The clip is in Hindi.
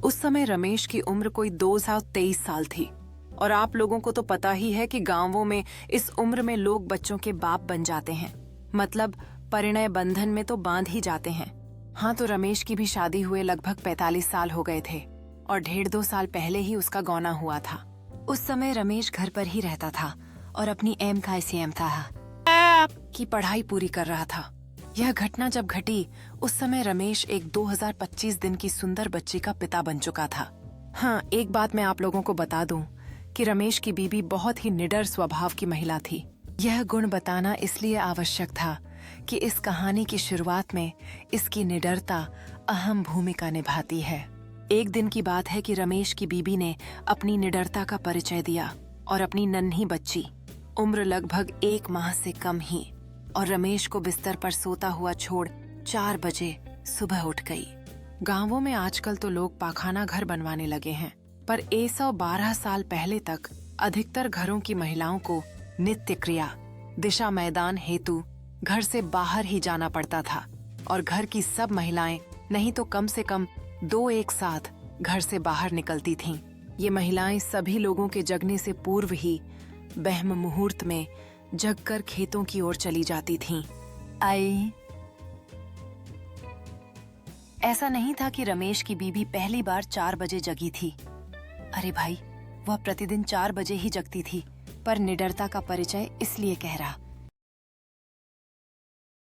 उस समय रमेश की उम्र कोई 23 साल थी। और आप लोगों को तो पता ही है कि गांवों में इस उम्र में लोग बच्चों के बाप बन जाते हैं, मतलब परिणय बंधन में तो बांध ही जाते हैं। हाँ, तो रमेश की भी शादी हुए लगभग 45 साल हो गए थे और 1.5-2 साल पहले ही उसका गौना हुआ था। उस समय रमेश घर पर ही रहता था और अपनी MCAM था की पढ़ाई पूरी कर रहा था। यह घटना जब घटी उस समय रमेश एक 2025 दिन की सुंदर बच्ची का पिता बन चुका था। हाँ, एक बात मैं आप लोगों को बता दूं कि रमेश की बीबी बहुत ही निडर स्वभाव की महिला थी। यह गुण बताना इसलिए आवश्यक था कि इस कहानी की शुरुआत में इसकी निडरता अहम भूमिका निभाती है। एक दिन की बात है कि रमेश की बीबी ने अपनी निडरता का परिचय दिया और अपनी नन्ही बच्ची, उम्र लगभग 1 माह से कम ही, और रमेश को बिस्तर पर सोता हुआ छोड़ 4 बजे सुबह उठ गई। गांवों में आजकल तो लोग पाखाना घर बनवाने लगे हैं, पर 112 साल पहले तक अधिकतर घरों की महिलाओं को नित्य क्रिया, दिशा मैदान हेतु घर से बाहर ही जाना पड़ता था और घर की सब महिलाएं नहीं तो कम से कम 2 एक साथ घर से बाहर निकलती थीं। ये महिलाएं सभी लोगों के जगने से पूर्व ही ब्रह्म मुहूर्त में जगकर खेतों की ओर चली जाती थीं। ऐसा नहीं था कि रमेश की बीबी पहली बार 4 बजे जगी थी। अरे भाई, वह प्रतिदिन 4 बजे ही जगती थी, पर निडरता का परिचय इसलिए कह रहा